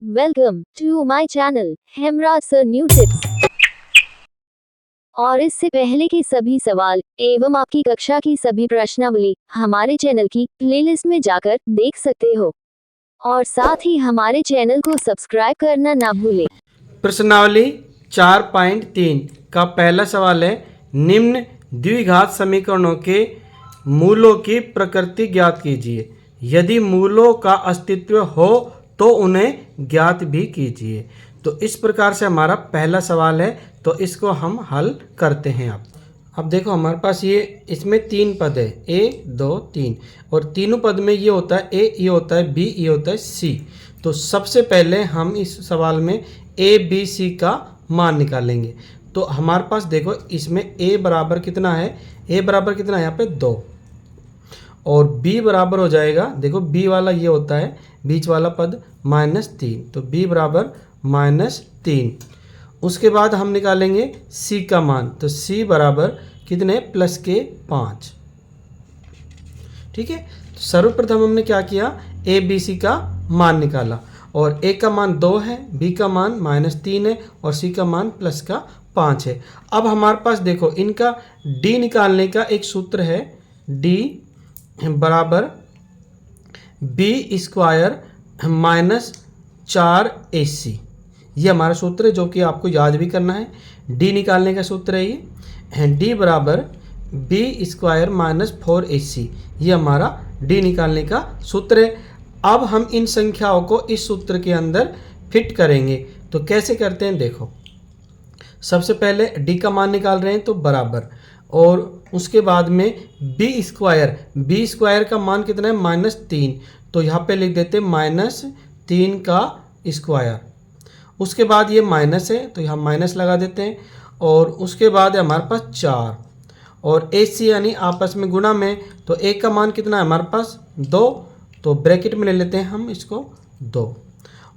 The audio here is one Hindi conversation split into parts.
Welcome to my channel Hemraj sir new tips. और इससे पहले के सभी सवाल एवं आपकी कक्षा की सभी प्रश्नावली हमारे चैनल की प्लेलिस्ट में जाकर देख सकते हो और साथ ही हमारे चैनल को सब्सक्राइब करना ना भूलें। प्रश्नावली 4.3 का पहला सवाल है, निम्न द्विघात समीकरणों के मूलों की प्रकृति ज्ञात कीजिए। यदि मूलों का अस्तित्व हो तो उन्हें ज्ञात भी कीजिए। तो इस प्रकार से हमारा पहला सवाल है, तो इसको हम हल करते हैं। अब देखो हमारे पास इसमें 3 पद है, ए 2 3, और तीनों पद में ये होता है ए, ये होता है बी, ये होता है सी। तो सबसे पहले हम इस सवाल में ए बी सी का मान निकालेंगे। तो हमारे पास देखो इसमें ए बराबर कितना है, ए बराबर कितना है यहाँ पे 2, और b बराबर हो जाएगा, देखो b वाला ये होता है बीच वाला पद -3, तो b बराबर -3। उसके बाद हम निकालेंगे c का मान, तो c बराबर कितने +5। ठीक है, तो सर्वप्रथम हमने क्या किया, a b c का मान निकाला, और a का मान 2 है, b का मान -3 है, और c का मान +5 है। अब हमारे पास देखो इनका d निकालने का एक सूत्र है, d बराबर b² -4ac। ये हमारा सूत्र है जो कि आपको याद भी करना है। d निकालने का सूत्र है ये, d बराबर b² -4ac। ये हमारा d निकालने का सूत्र है। अब हम इन संख्याओं को इस सूत्र के अंदर फिट करेंगे। तो कैसे करते हैं, देखो सबसे पहले d का मान निकाल रहे हैं, तो बराबर, और उसके बाद में b² का मान कितना है -3, तो यहाँ पे लिख देते हैं -3 का स्क्वायर। उसके बाद ये माइनस है, तो यहाँ माइनस लगा देते हैं, और उसके बाद है हमारे पास 4, और AC यानी आपस में गुणा में, तो a का मान कितना है हमारे पास 2, तो ब्रैकेट में ले लेते हैं हम इसको 2,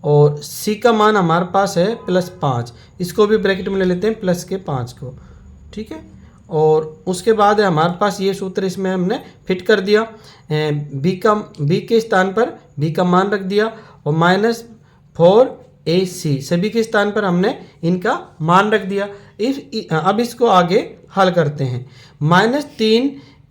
और c का मान हमारे पास है +5, इसको भी ब्रैकेट में ले लेते हैं +5 को। ठीक है, और उसके बाद है हमारे पास ये सूत्र, इसमें हमने फिट कर दिया, b के स्थान पर b का मान रख दिया, और -4ac सभी के स्थान पर हमने इनका मान रख दिया। अब इसको आगे हल करते हैं। -3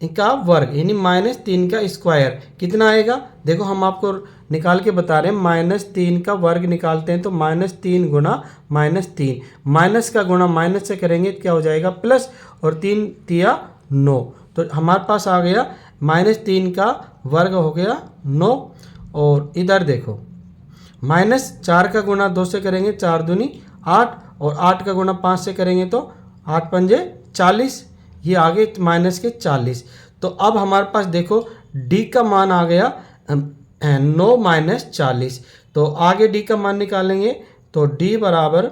का वर्ग यानी -3 का स्क्वायर कितना आएगा, देखो हम आपको निकाल के बता रहे हैं। -3 का वर्ग निकालते हैं तो -3 गुणा -3, माइनस का गुणा माइनस से करेंगे क्या हो जाएगा प्लस, और 3 तिया 9, तो हमारे पास आ गया -3 का वर्ग हो गया 9। और इधर देखो -4 का गुणा 2 से करेंगे 4 दूनी 8, और 8 का गुणा 5 से करेंगे तो 8 पंजे 40, ये आगे -40। तो अब हमारे पास देखो d का मान आ गया 9 -40, तो आगे d का मान निकालेंगे, तो d बराबर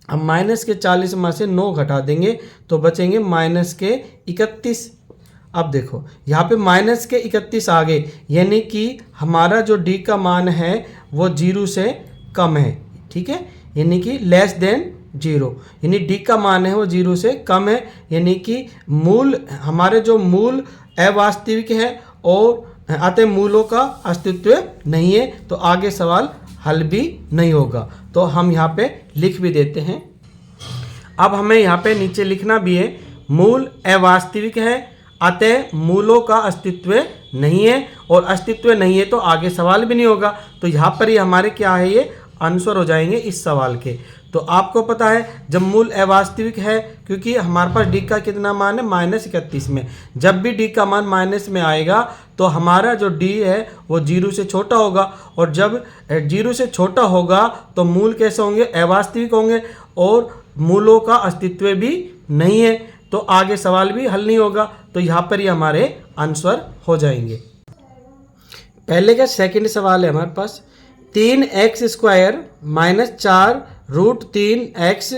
हम -40 में से 9 घटा देंगे तो बचेंगे -31। अब देखो यहाँ पे -31 आ गए, यानी कि हमारा जो d का मान है वो 0 से कम है। ठीक है, यानी कि <0, यानी d का मान है वो 0 से कम है, यानी कि हमारे जो मूल अवास्तविक है और अतः मूलों का अस्तित्व नहीं है, तो आगे सवाल हल भी नहीं होगा। तो हम यहाँ पे लिख भी देते हैं। अब हमें यहाँ पे नीचे लिखना भी है, मूल अवास्तविक है अतः मूलों का अस्तित्व नहीं है, और अस्तित्व नहीं है तो आगे सवाल भी नहीं होगा। तो यहाँ पर ही हमारे क्या है, ये आंसर हो जाएंगे इस सवाल के। तो आपको पता है जब मूल अवास्तविक है, क्योंकि हमारे पास d का कितना मान है -31 में, जब भी d का मान माइनस में आएगा तो हमारा जो d है वो 0 से छोटा होगा, और जब 0 से छोटा होगा तो मूल कैसे होंगे, अवास्तविक होंगे, और मूलों का अस्तित्व भी नहीं है, तो आगे सवाल भी हल नहीं होगा। तो यहाँ पर ही हमारे आंसर हो जाएंगे। पहले का सेकंड सवाल है हमारे पास, 3x² -4√3x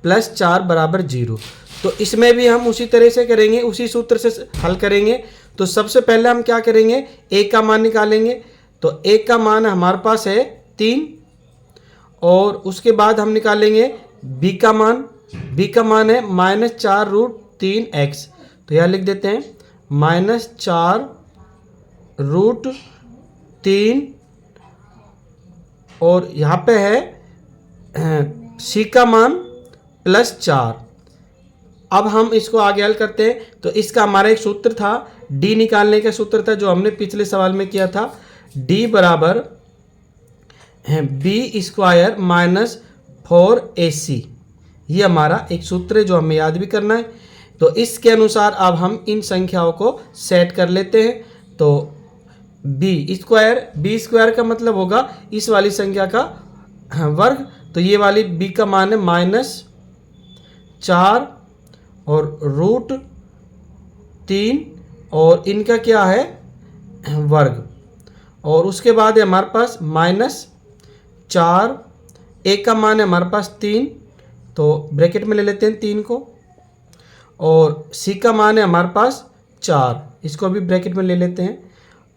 + 4 = 0। तो इसमें भी हम उसी तरह से करेंगे, उसी सूत्र से हल करेंगे। तो सबसे पहले हम क्या करेंगे, a का मान निकालेंगे। तो a का मान हमारे पास है 3, और उसके बाद हम निकालेंगे b का मान, b का मान है -4√3x, तो यह लिख देते हैं -4√3 और यहाँ पे है सी का मान +4। अब हम इसको आगे हल करते हैं। तो इसका हमारा एक सूत्र था, डी निकालने का सूत्र था जो हमने पिछले सवाल में किया था। डी बराबर B² माइनस 4AC, ये हमारा एक सूत्र है जो हमें याद भी करना है। तो इसके अनुसार अब हम इन संख्याओं को सेट कर लेते हैं। तो B² का मतलब होगा इस वाली संख्या का वर्ग। तो ये वाली B का मान है -4 और √3 और इनका क्या है वर्ग। और उसके बाद है हमारे पास -4, एक का मान है हमारे पास 3, तो ब्रैकेट में ले लेते हैं 3 को। और सी का मान है हमारे पास 4, इसको भी ब्रैकेट में ले लेते हैं।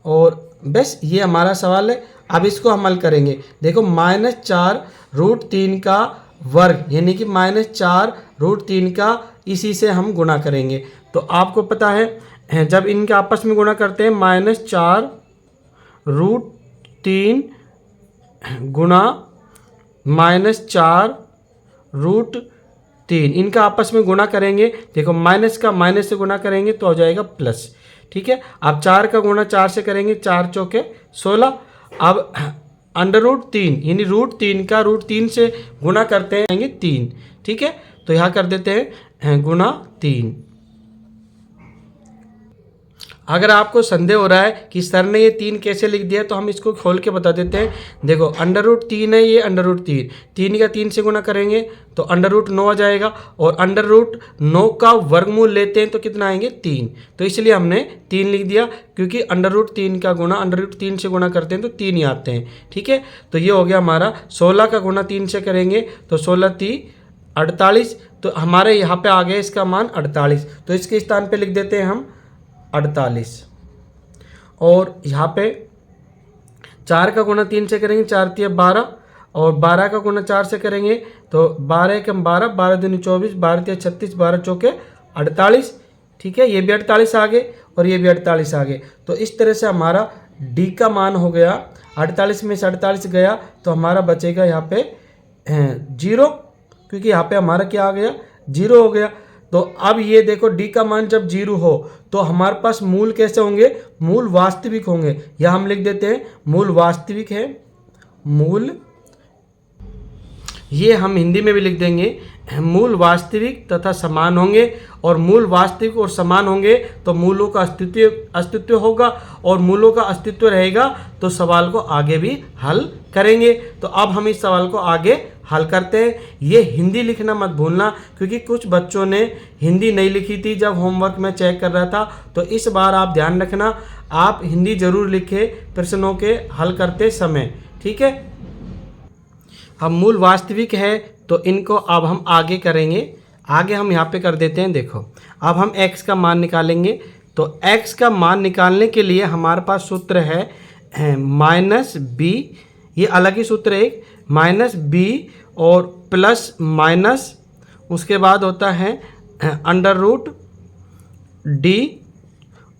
और बस ये हमारा सवाल है। अब इसको हम हल करेंगे। देखो -4 √3 का वर्ग यानी कि -4 √3 का इसी से हम गुणा करेंगे। तो आपको पता है जब इनके आपस में गुणा करते हैं -4 √3 गुणा -4 √3, इनका आपस में गुणा करेंगे। देखो माइनस का माइनस से गुणा करेंगे तो हो जाएगा प्लस। ठीक है, अब 4 का गुणा 4 से करेंगे, 4 चौके 16। अब √3 यानी √3 का √3 से गुणा करते हैं 3। ठीक है, तो यहाँ कर देते हैं गुणा 3। अगर आपको संदेह हो रहा है कि सर ने ये 3 कैसे लिख दिया, तो हम इसको खोल के बता देते हैं। देखो √3 है, ये √3, 3 का 3 से गुणा करेंगे तो √9 आ जाएगा। और √9 का वर्गमूल लेते हैं तो कितना आएंगे 3। तो इसलिए हमने 3 लिख दिया, क्योंकि √3 का गुणा √3 से गुणा करते हैं तो 3 ही आते हैं। ठीक है, तो ये हो गया हमारा। 16 का गुणा 3 से करेंगे तो 16 3 48, तो हमारे यहाँ पे आ गया इसका मान 48। तो इसके स्थान पे लिख देते हैं हम 48। और यहाँ पे 4 का गुणा 3 से करेंगे, 4 3 12, और 12 का गुणा 4 से करेंगे तो 12 1 12, 12 दूनी 24, 12 3 36, 12 चौके 48। ठीक है, ये भी 48 आ गए और ये भी 48 आ गए। तो इस तरह से हमारा डी का मान हो गया 48 में से 48 गया तो हमारा बचेगा यहाँ पे 0, क्योंकि यहाँ पे हमारा क्या आ गया 0 हो गया। तो अब ये देखो डी का मान जब 0 हो तो हमारे पास मूल कैसे होंगे, मूल वास्तविक होंगे। या हम लिख देते हैं मूल वास्तविक है, मूल, ये हम हिंदी में भी लिख देंगे, मूल वास्तविक तथा समान होंगे। और मूल वास्तविक और समान होंगे तो मूलों का अस्तित्व होगा, और मूलों का अस्तित्व रहेगा तो सवाल को आगे भी हल करेंगे। तो अब हम इस सवाल को आगे हल करते हैं। ये हिंदी लिखना मत भूलना, क्योंकि कुछ बच्चों ने हिंदी नहीं लिखी थी जब होमवर्क में चेक कर रहा था। तो इस बार आप ध्यान रखना, आप हिंदी जरूर लिखें प्रश्नों के हल करते समय। ठीक है, अब मूल वास्तविक है तो इनको अब हम आगे करेंगे। आगे हम यहाँ पे कर देते हैं। देखो अब हम x का मान निकालेंगे। तो x का मान निकालने के लिए हमारे पास सूत्र है -b, ये अलग ही सूत्र है, -b और प्लस माइनस, उसके बाद होता है √d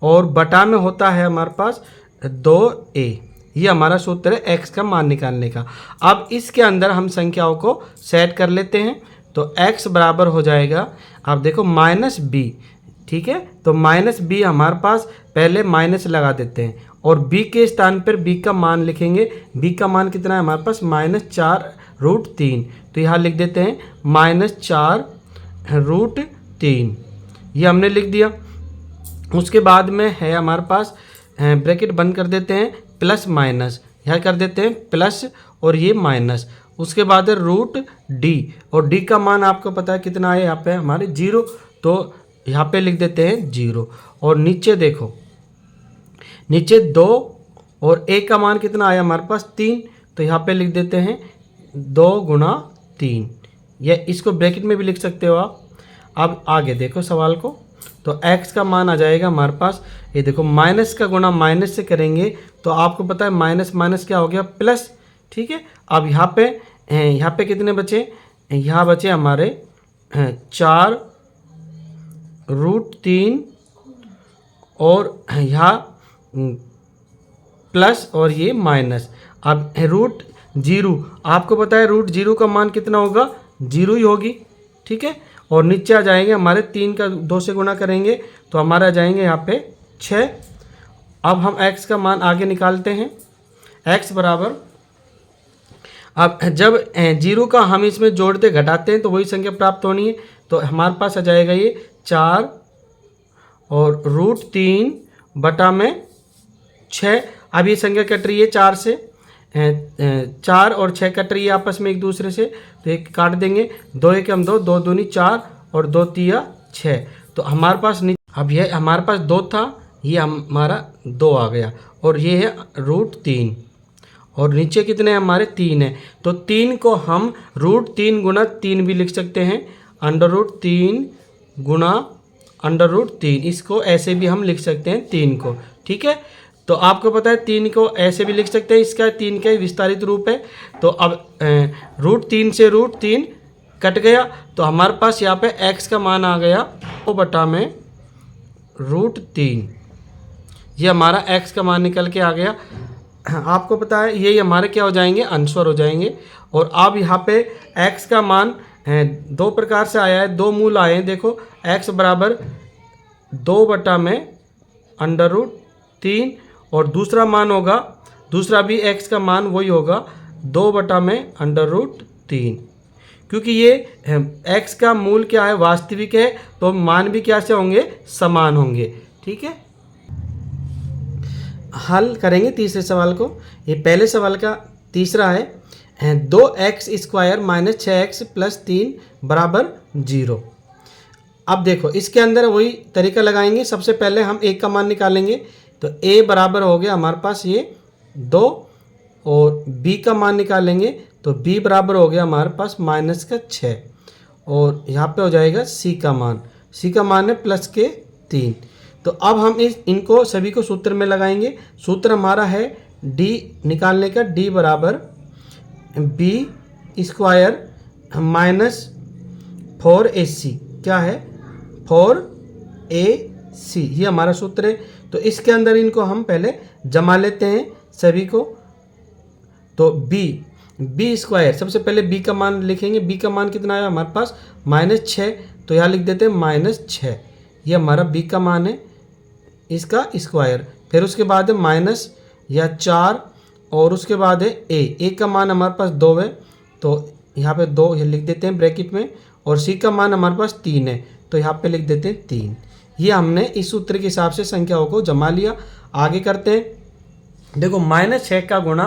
और बटा में होता है हमारे पास 2a। ये हमारा सूत्र है x का मान निकालने का। अब इसके अंदर हम संख्याओं को सेट कर लेते हैं। तो x बराबर हो जाएगा, आप देखो -b। ठीक है, तो -b हमारे पास, पहले माइनस लगा देते हैं और b के स्थान पर b का मान लिखेंगे। b का मान कितना है हमारे पास -4 √3, तो यहाँ लिख देते हैं -4 √3, ये हमने लिख दिया। उसके बाद में है हमारे पास ब्रैकेट बंद कर देते हैं, प्लस माइनस, यहाँ कर देते हैं प्लस और ये माइनस। उसके बाद है √d, और d का मान आपको पता है कितना है यहाँ पे हमारे 0, तो यहाँ पे लिख देते हैं 0। और नीचे देखो, नीचे 2 और a का मान कितना आया हमारे पास 3, तो यहाँ पे लिख देते हैं 2 गुणा 3, या इसको ब्रैकेट में भी लिख सकते हो आप। अब आगे देखो सवाल को, तो x का मान आ जाएगा हमारे पास, ये देखो माइनस का गुणा माइनस से करेंगे तो आपको पता है माइनस माइनस क्या हो गया प्लस। ठीक है, अब यहाँ पे कितने बचे, यहाँ बचे हमारे 4 √3 और यहाँ प्लस और ये माइनस। अब जीरो। आपको पता है रूट जीरो का मान कितना होगा, जीरो ही होगी, ठीक है। और नीचे आ जाएंगे हमारे 3 का 2 से गुना करेंगे तो हमारा जाएंगे यहाँ पे 6। अब हम x का मान आगे निकालते हैं। x बराबर, अब जब जीरो का हम इसमें जोड़ते घटाते हैं तो वही संख्या प्राप्त होनी है। तो हमारे पास आ जाएगा ये 4 और रूट 3 बटा में 6। अब ये संख्या कट रही है 4 से, 4 और 6 कट रही है आपस में एक दूसरे से, तो एक काट देंगे। 2 एक हम 2, 2 दूनी 4 और 2 तिया 6। तो हमारे पास अब ये हमारे पास 2 था, ये हमारा 2 आ गया और ये है रूट 3 और नीचे कितने हैं हमारे 3 है। तो 3 को हम रूट 3 गुना 3 भी लिख सकते हैं, अंडर रूट 3 गुना अंडर रूट 3, इसको ऐसे भी हम लिख सकते हैं 3 को, ठीक है। तो आपको पता है 3 को ऐसे भी लिख सकते हैं, इसका 3 का विस्तारित रूप है। तो अब रूट 3 से रूट 3 कट गया तो हमारे पास यहाँ पे x का मान आ गया 2 बटा में रूट 3, ये हमारा x का मान निकल के आ गया। आपको पता है ये हमारे क्या हो जाएंगे, आंसर हो जाएंगे। और अब यहाँ पे x का मान 2 प्रकार से आया है, 2 मूल आए हैं। देखो x बराबर 2 बटा में अंडर रूट 3 और दूसरा मान होगा, दूसरा भी x का मान वही होगा 2 बटा में अंडर रूट 3, क्योंकि ये x का मूल क्या है, वास्तविक है, तो मान भी क्या से होंगे, समान होंगे, ठीक है। हल करेंगे तीसरे सवाल को। ये पहले सवाल का तीसरा है 2x square minus 6x plus 3 बराबर 0। अब देखो इसके अंदर वही तरीका लगाएंगे। सबसे पहले हम a का मान निकालेंगे, तो a बराबर हो गया हमारे पास ये 2 और b का मान निकालेंगे तो b बराबर हो गया हमारे पास माइनस का 6 और यहाँ पे हो जाएगा c का मान है प्लस के 3। तो अब हम इनको सभी को सूत्र में लगाएंगे। सूत्र हमारा है d निकालने का, d बराबर b स्क्वायर माइनस 4ac, क्या है 4ac, ये हमारा सूत्र है। तो इसके अंदर इनको हम पहले जमा लेते हैं सभी को। तो b स्क्वायर, सबसे पहले b का मान लिखेंगे। b का मान कितना आया हमारे पास, -6, तो यहाँ लिख देते हैं -6, ये हमारा b का मान है, इसका स्क्वायर। फिर उसके बाद है माइनस या 4 और उसके बाद है a का मान हमारे पास 2 है, तो यहाँ पे 2 ये लिख देते हैं ब्रैकेट में, और c का मान हमारे पास 3 है, तो यहाँ पे लिख देते हैं 3। ये हमने इस सूत्र के हिसाब से संख्याओं को जमा लिया। आगे करते हैं। देखो -6 का गुणा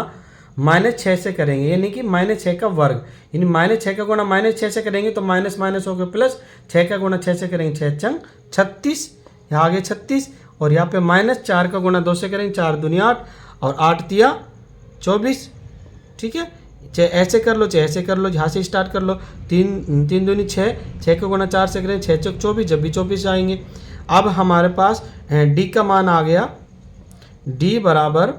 -6 से करेंगे, यानी कि -6 का वर्ग, यानी -6 का गुणा -6 से करेंगे तो माइनस माइनस हो गया प्लस, 6 का गुणा 6 से करेंगे 6 चंग 36, यहाँ आगे 36, और यहाँ पे -4 का गुणा 2 से करेंगे 4 दूनी 8 और 8 तिया 24, ठीक है। चाहे ऐसे कर लो चाहे ऐसे कर लो, यहाँ से स्टार्ट कर लो। 3 दूनी 6, 6 का गुणा 4 से करें 6 चौक 24, जब भी 24 आएंगे। अब हमारे पास d का मान आ गया, d बराबर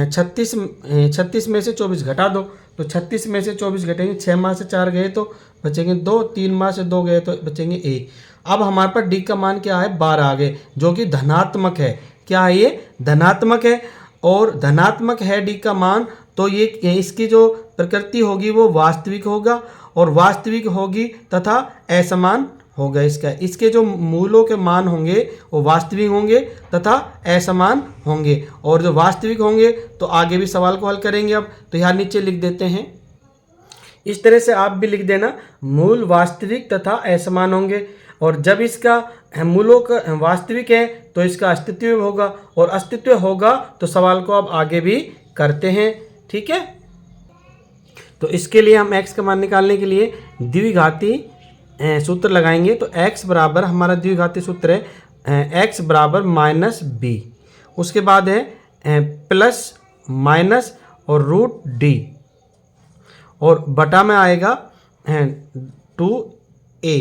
36 में से 24 घटा दो, तो 36 में से 24 घटेंगे, 6 माह से 4 गए तो बचेंगे 2, 3 माह से 2 गए तो बचेंगे 1। अब हमारे पास d का मान क्या है, 12 आ गए, जो कि धनात्मक है। क्या है ये, धनात्मक है, और धनात्मक है d का मान, तो ये इसकी जो प्रकृति होगी वो वास्तविक होगा, और वास्तविक होगी तथा असमान होगा। इसके जो मूलों के मान होंगे वो वास्तविक होंगे तथा असमान होंगे, और जो वास्तविक होंगे तो आगे भी सवाल को हल करेंगे। अब तो यहाँ नीचे लिख देते हैं, इस तरह से आप भी लिख देना, मूल वास्तविक तथा असमान होंगे, और जब इसका मूलों का वास्तविक है तो इसका अस्तित्व होगा, और अस्तित्व होगा तो सवाल को अब आगे भी करते हैं, ठीक है। तो इसके लिए हम x का मान निकालने के लिए द्विघाती सूत्र लगाएंगे। तो x बराबर, हमारा द्विघाती सूत्र है x बराबर -b, उसके बाद है प्लस माइनस और रूट d, और बटा में आएगा 2a,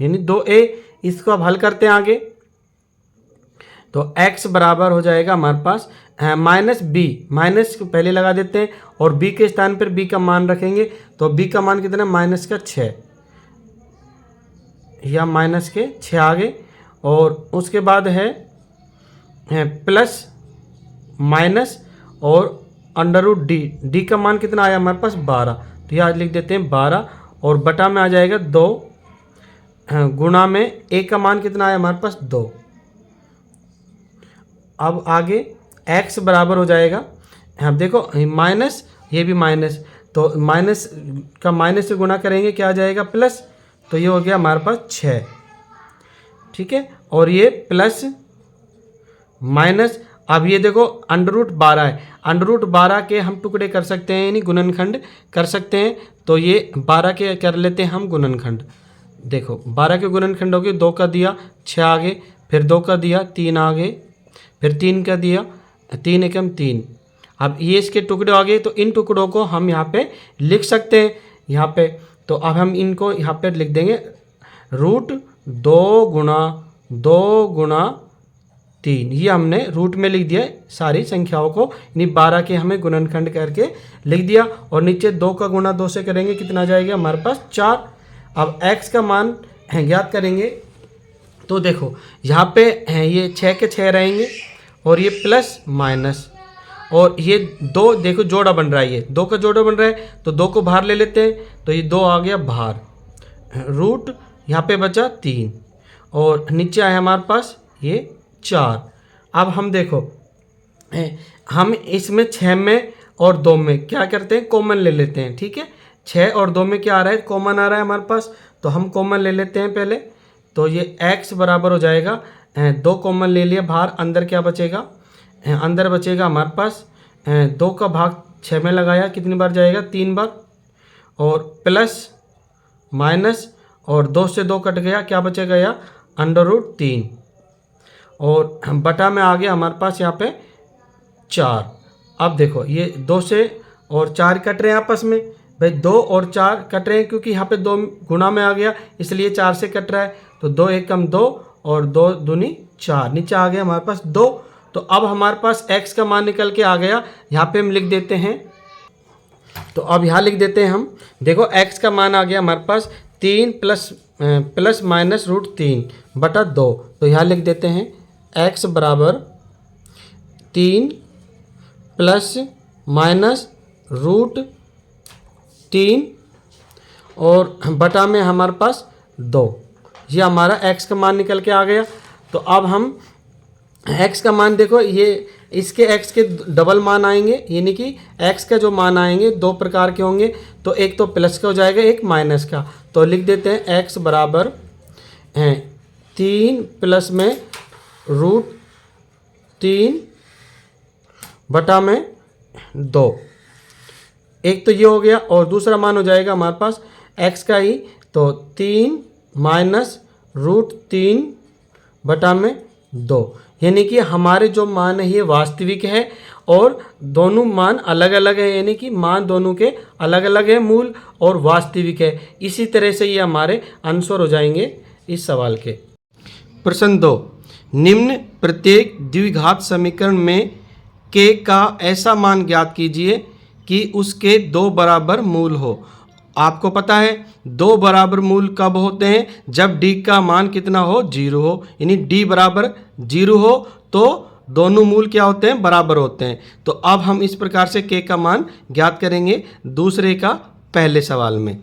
यानी 2a। इसको अब हल करते हैं आगे। तो x बराबर हो जाएगा हमारे पास -b, माइनस को पहले लगा देते हैं और b के स्थान पर b का मान रखेंगे, तो b का मान कितना, -6, या -6 आ गए, और उसके बाद है प्लस माइनस और अंडर रूट डी, डी का मान कितना आया हमारे पास 12, तो यहाँ लिख देते हैं 12 और बटा में आ जाएगा 2 गुणा में ए का मान कितना आया हमारे पास 2। अब आगे x बराबर हो जाएगा, अब देखो माइनस, ये भी माइनस, तो माइनस का माइनस से गुणा करेंगे क्या आ जाएगा प्लस, तो ये हो गया हमारे पास 6, ठीक है। और ये प्लस माइनस, अब ये देखो अंडर रूट 12 है, अंडर रूट 12 के हम टुकड़े कर सकते हैं यानी गुणनखंड कर सकते हैं, तो ये 12 के कर लेते हैं हम गुणनखंड। देखो 12 के गुणनखंड हो गए, 2 का दिया 6 आगे, फिर 2 का दिया 3 आगे, फिर 3 का दिया 3 एकम 3। अब ये इसके टुकड़े आ गए, तो इन टुकड़ों को हम यहाँ पे लिख सकते हैं यहाँ पे, तो अब हम इनको यहाँ पे लिख देंगे रूट 2 गुणा 3, ये हमने रूट में लिख दिया सारी संख्याओं को, यानी 12 के हमें गुणनखंड करके लिख दिया। और नीचे 2 का गुणा 2 से करेंगे कितना जाएगा हमारे पास 4। अब x का मान ज्ञात करेंगे, तो देखो यहाँ पे ये 6 के 6 रहेंगे और ये प्लस माइनस, और ये 2 देखो जोड़ा बन रहा है, ये 2 का जोड़ा बन रहा है, तो 2 को बाहर ले लेते हैं, तो ये 2 आ गया बाहर, रूट यहाँ पे बचा 3 और नीचे आया हमारे पास ये 4। अब हम देखो हम इसमें 6 में और 2 में क्या करते हैं, कॉमन ले लेते हैं, ठीक है। 6 और 2 में क्या आ रहा है, कॉमन आ रहा है हमारे पास, तो हम कॉमन ले लेते हैं पहले, तो ये x बराबर हो जाएगा 2 कॉमन ले लिया बाहर, अंदर क्या बचेगा, अंदर बचेगा हमारे पास 2 का भाग 6 में लगाया कितनी बार जाएगा 3 बार, और प्लस माइनस और 2 से 2 कट गया, क्या बचेगा या अंडर रूट 3, और बटा में आ गया हमारे पास यहाँ पे 4। अब देखो ये 2 से और 4 कट रहे हैं आपस में, भाई 2 और 4 कट रहे हैं क्योंकि यहाँ पे 2 गुणा में आ गया इसलिए 4 से कट रहा है, तो 2 एकम 2 और 2 दूनी 4, नीचे आ गया हमारे पास 2। तो अब हमारे पास x का मान निकल के आ गया, यहाँ पे हम लिख देते हैं, तो अब यहाँ लिख देते हैं हम, देखो x का मान आ गया हमारे पास 3 प्लस माइनस रूट 3 बटा 2, तो यहाँ लिख देते हैं x बराबर 3 प्लस माइनस रूट 3 और बटा में हमारे पास 2, ये हमारा x का मान निकल के आ गया। तो अब हम x का मान देखो, ये इसके x के डबल मान आएंगे, यानी कि x का जो मान आएंगे 2 प्रकार के होंगे, तो एक तो प्लस का हो जाएगा, एक माइनस का, तो लिख देते हैं x बराबर 3 प्लस में रूट 3 बटा में 2, एक तो ये हो गया, और दूसरा मान हो जाएगा हमारे पास x का ही, तो 3 माइनस रूट 3 बटा में 2, यानी कि हमारे जो मान है ये वास्तविक है और दोनों मान अलग अलग है, यानी कि मान दोनों के अलग अलग है, मूल और वास्तविक है। इसी तरह से ये हमारे आंसर हो जाएंगे इस सवाल के। प्रश्न 2, निम्न प्रत्येक द्विघात समीकरण में k का ऐसा मान ज्ञात कीजिए कि उसके 2 बराबर मूल हो। आपको पता है 2 बराबर मूल कब होते हैं, जब d का मान कितना हो, 0 हो, यानी d बराबर 0 हो तो दोनों मूल क्या होते हैं, बराबर होते हैं। तो अब हम इस प्रकार से k का मान ज्ञात करेंगे दूसरे का पहले सवाल में।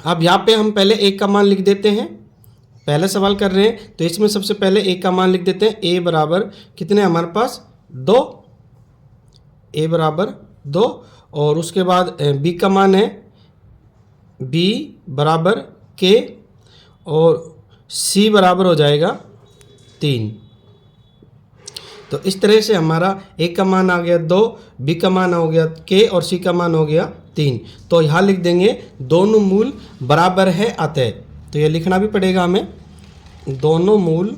अब यहाँ पे हम पहले a का मान लिख देते हैं, पहला सवाल कर रहे हैं तो इसमें सबसे पहले a का मान लिख देते हैं। a बराबर कितने हमारे पास 2, a बराबर 2, और उसके बाद b का मान है b बराबर k, और c बराबर हो जाएगा 3। तो इस तरह से हमारा a का मान आ गया 2, b का मान हो गया k और c का मान हो गया 3। तो यहाँ लिख देंगे दोनों मूल बराबर है अतः, तो ये लिखना भी पड़ेगा हमें, दोनों मूल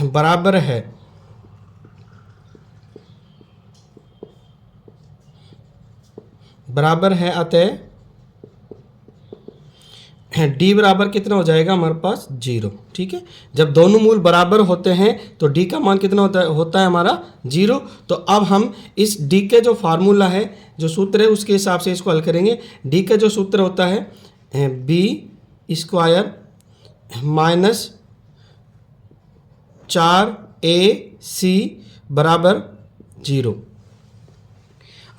बराबर है, अतः d बराबर कितना हो जाएगा हमारे पास 0। ठीक है, जब दोनों मूल बराबर होते हैं तो d का मान कितना होता है हमारा 0। तो अब हम इस d के जो फार्मूला है, जो सूत्र है, उसके हिसाब से इसको हल करेंगे। d का जो सूत्र होता है b² माइनस 4ac बराबर 0।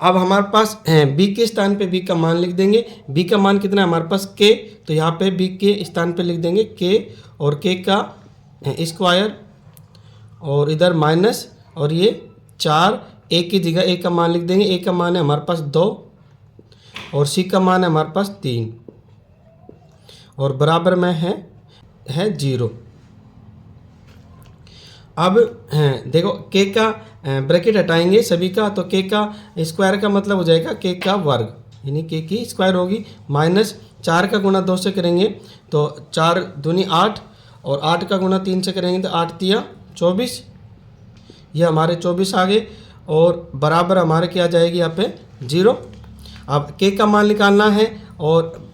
अब हमारे पास b के स्थान पे b का मान लिख देंगे। b का मान कितना है हमारे पास k, तो यहाँ पे b के स्थान पे लिख देंगे k और k का स्क्वायर और इधर माइनस और ये 4, a की जगह a का मान लिख देंगे। a का मान है हमारे पास 2 और c का मान है हमारे पास 3 और बराबर में है 0। अब देखो k का ब्रैकेट हटाएंगे सभी का, तो k का स्क्वायर का मतलब हो जाएगा k का वर्ग, यानी k की स्क्वायर होगी माइनस 4 का गुणा 2 से करेंगे तो 4 दूनी 8 और 8 का गुणा 3 से करेंगे तो 8 तिया 24, ये हमारे 24 आ गए और बराबर हमारे क्या आ जाएगी यहाँ पे 0। अब k का मान निकालना है और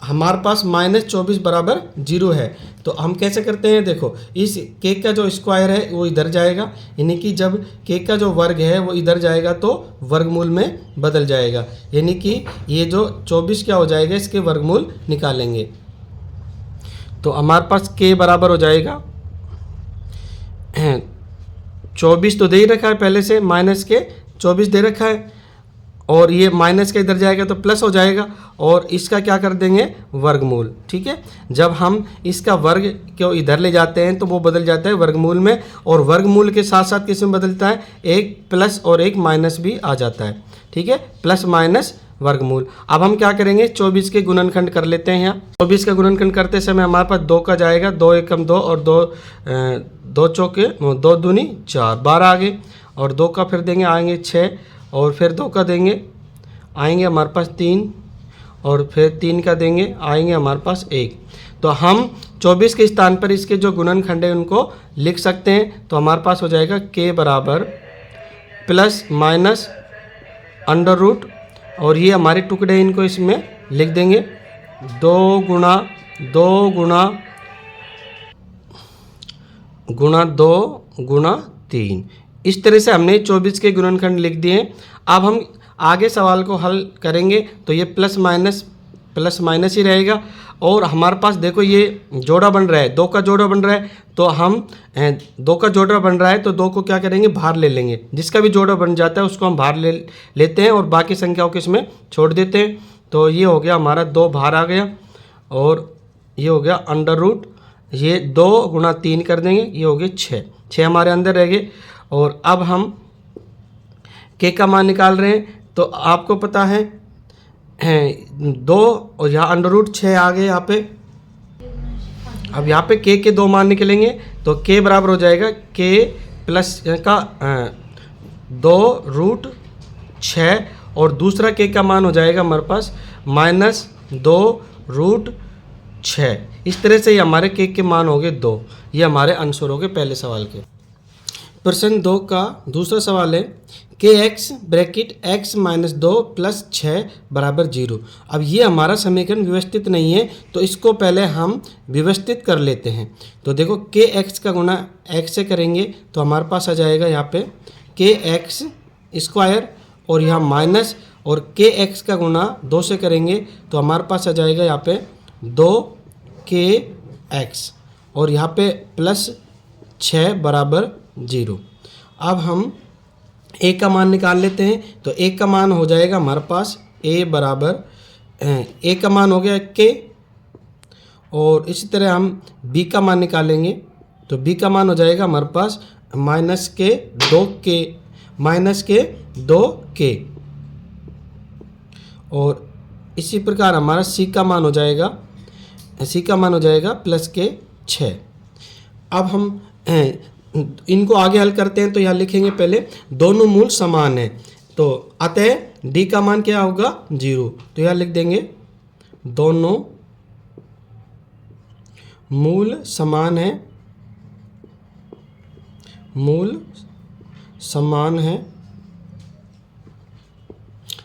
हमारे पास -24 बराबर 0 है, तो हम कैसे करते हैं, देखो इस k का जो स्क्वायर है वो इधर जाएगा, यानी कि जब k का जो वर्ग है वो इधर जाएगा तो वर्गमूल में बदल जाएगा, यानी कि ये जो 24 क्या हो जाएगा इसके वर्गमूल निकालेंगे तो हमारे पास k बराबर हो जाएगा 24 तो दे ही रखा है पहले से, माइनस के 24 दे रखा है और ये माइनस का इधर जाएगा तो प्लस हो जाएगा और इसका क्या कर देंगे वर्गमूल। ठीक है, जब हम इसका वर्ग को इधर ले जाते हैं तो वो बदल जाता है वर्गमूल में, और वर्गमूल के साथ साथ किस में बदलता है, एक प्लस और एक माइनस भी आ जाता है। ठीक है, प्लस माइनस वर्गमूल। अब हम क्या करेंगे 24 के गुणनखंड कर लेते हैं। यहाँ 24 का गुणनखंड करते समय हमारे पास 2 का जाएगा, 2 एकम 2 और 2 चौके 2 दूनी 4, 12 आ गए और 2 का फिर देंगे आएंगे 6 और फिर 2 का देंगे आएंगे हमारे पास 3 और फिर 3 का देंगे आएंगे हमारे पास 1। तो हम 24 के स्थान पर इसके जो गुणनखंड है उनको लिख सकते हैं, तो हमारे पास हो जाएगा k बराबर प्लस माइनस अंडर रूट और ये हमारे टुकड़े इनको इसमें लिख देंगे 2 गुणा 2 गुणा 3। इस तरह से हमने 24 के गुणनखंड लिख दिए। अब हम आगे सवाल को हल करेंगे तो ये प्लस माइनस ही रहेगा और हमारे पास देखो ये जोड़ा बन रहा है, 2 का जोड़ा बन रहा है, तो हम 2 का जोड़ा बन रहा है तो 2 को क्या करेंगे बाहर ले लेंगे, जिसका भी जोड़ा बन जाता है उसको हम बाहर लेते हैं और बाकी संख्याओं को इसमें छोड़ देते हैं। तो ये हो गया हमारा 2 बाहर आ गया और ये हो गया अंडर रूट, ये 2 गुणा 3 कर देंगे, ये हो गए 6 हमारे अंदर रह गए। और अब हम k का मान निकाल रहे हैं, तो आपको पता है 2 और यहाँ अंडर रूट 6 आ गए यहाँ पे। अब यहाँ पे k के 2 मान निकलेंगे तो k बराबर हो जाएगा k प्लस का 2 रूट 6 और दूसरा k का मान हो जाएगा हमारे पास -2 रूट 6। इस तरह से ये हमारे k के मान हो गए 2। ये हमारे आंसर हो गए पहले सवाल के। प्रश्न 2 का दूसरा सवाल है kx bracket x minus 2 plus 6 बराबर 0। अब ये हमारा समीकरण व्यवस्थित नहीं है तो इसको पहले हम व्यवस्थित कर लेते हैं। तो देखो kx का गुणा x से करेंगे तो हमारे पास आ जाएगा यहाँ पे kx स्क्वायर और यहाँ माइनस, और kx का गुणा 2 से करेंगे तो हमारे पास आ जाएगा यहाँ पे 2kx और यहाँ पे प्लस 6 बराबर 0। अब हम a का मान निकाल लेते हैं, तो a का मान हो जाएगा हमारे पास a बराबर a का मान हो गया k और इसी तरह हम b का मान निकालेंगे तो b का मान हो जाएगा हमारे पास -2k और इसी प्रकार हमारा c का मान हो जाएगा प्लस के 6। अब हम इनको आगे हल करते हैं तो यहाँ लिखेंगे पहले दोनों मूल समान हैं, तो अतः d का मान क्या होगा 0, तो यहाँ लिख देंगे दोनों मूल समान है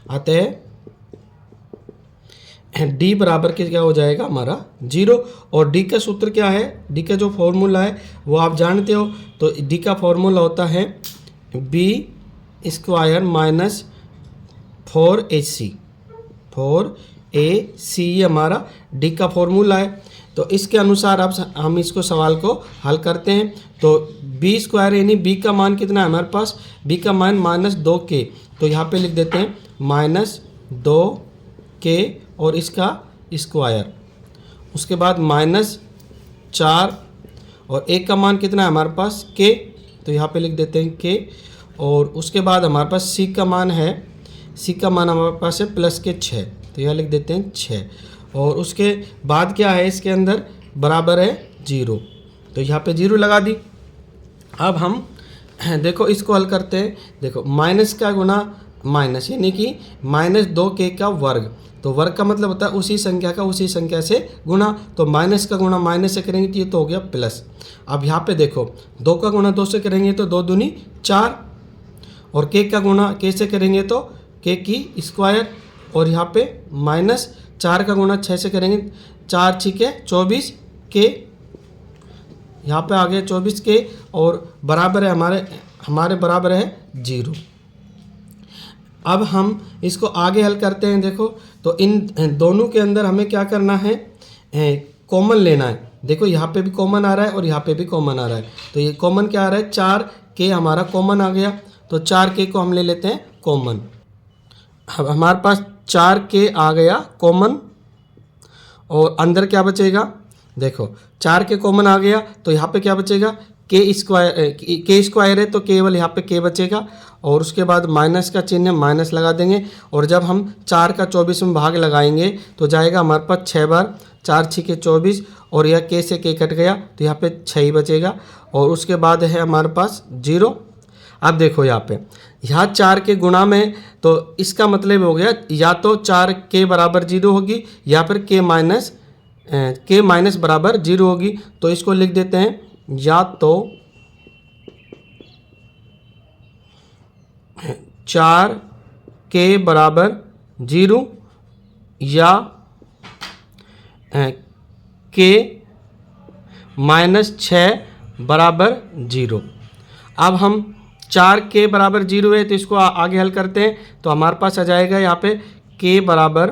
अतः d बराबर के क्या हो जाएगा हमारा 0। और d का सूत्र क्या है, d का जो फॉर्मूला है वो आप जानते हो, तो d का फॉर्मूला होता है b स्क्वायर माइनस 4ac ये हमारा d का फॉर्मूला है। तो इसके अनुसार अब हम इसको सवाल को हल करते हैं। तो बी स्क्वायर यानी बी का मान कितना है हमारे पास, बी का मान -2k, तो यहाँ पे लिख देते हैं -2k और इसका स्क्वायर, उसके बाद -4 और एक का मान कितना है हमारे पास k, तो यहाँ पे लिख देते हैं k, और उसके बाद हमारे पास c का मान है, c का मान हमारे पास है +6, तो यहाँ लिख देते हैं 6, और उसके बाद क्या है इसके अंदर बराबर है 0, तो यहाँ पे 0 लगा दी। अब हम देखो इसको हल करते हैं। देखो माइनस का गुना माइनस यानी कि -2k का वर्ग, तो वर्ग का मतलब होता है उसी संख्या का उसी संख्या से गुना, तो माइनस का गुना माइनस से करेंगे तो ये तो हो गया प्लस। अब यहाँ पे देखो 2 का गुना 2 से करेंगे तो 2 दूनी 4, और k का गुना k से करेंगे तो k की स्क्वायर, और यहाँ पे -4 का गुना 6 से करेंगे 4 6 24 k, यहाँ पे आ गया 24 k, और बराबर है हमारे बराबर है 0। अब हम इसको आगे हल करते हैं। देखो तो इन दोनों के अंदर हमें क्या करना है, कॉमन लेना है। देखो यहाँ पे भी कॉमन आ रहा है और यहाँ पे भी कॉमन आ रहा है, तो ये कॉमन क्या आ रहा है 4k हमारा कॉमन आ गया, तो 4k को हम ले लेते हैं कॉमन। अब हमारे पास 4k आ गया कॉमन, और अंदर क्या बचेगा, देखो 4k कॉमन आ गया तो यहाँ पे क्या बचेगा k स्क्वायर है तो केवल यहाँ पे k बचेगा, और उसके बाद माइनस का चिन्ह माइनस लगा देंगे, और जब हम 4 का 24 में भाग लगाएंगे तो जाएगा हमारे पास 6 बार, 4 6 24, और यह k से k कट गया तो यहाँ पे 6 ही बचेगा, और उसके बाद है हमारे पास 0। अब देखो यहाँ पे यहाँ 4 के गुणा में, तो इसका मतलब हो गया या तो 4k बराबर 0 होगी या फिर k माइनस बराबर 0 होगी, तो इसको लिख देते हैं या तो 4k बराबर 0 या k -6 बराबर 0। अब हम 4k बराबर 0 है तो इसको आगे हल करते हैं, तो हमारे पास आ जाएगा यहाँ पे k बराबर,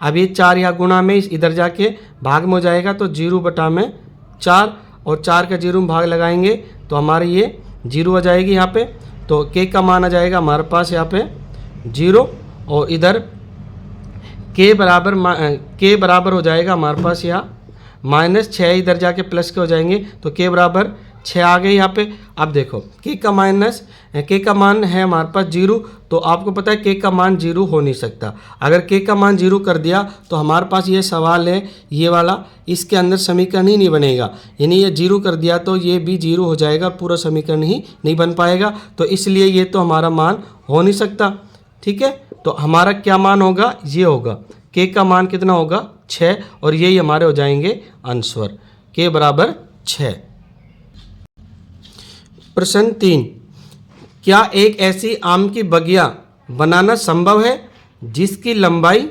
अब ये 4 यहाँ गुणा में इधर जाके भाग में हो जाएगा, तो 0/4, और 4 का 0 में भाग लगाएंगे तो हमारे ये 0 हो जाएगी यहाँ पे, तो k का मान आ जाएगा हमारे पास यहाँ पे 0, और इधर k बराबर हो जाएगा हमारे पास यहाँ -6, इधर जाके प्लस के हो जाएंगे, तो k बराबर 6 आ गए यहाँ पे। अब देखो k का मान है हमारे पास 0, तो आपको पता है k का मान 0 हो नहीं सकता। अगर k का मान 0 कर दिया तो हमारे पास ये सवाल है ये वाला, इसके अंदर समीकरण ही नहीं बनेगा, यानी ये 0 कर दिया तो ये भी 0 हो जाएगा, पूरा समीकरण ही नहीं बन पाएगा, तो इसलिए ये तो हमारा मान हो नहीं सकता। ठीक है, तो हमारा क्या मान होगा, ये होगा k का मान कितना होगा 6, और यही हमारे हो जाएंगे आंसर, k बराबर 6। प्रश्न 3, क्या एक ऐसी आम की बगिया बनाना संभव है जिसकी लंबाई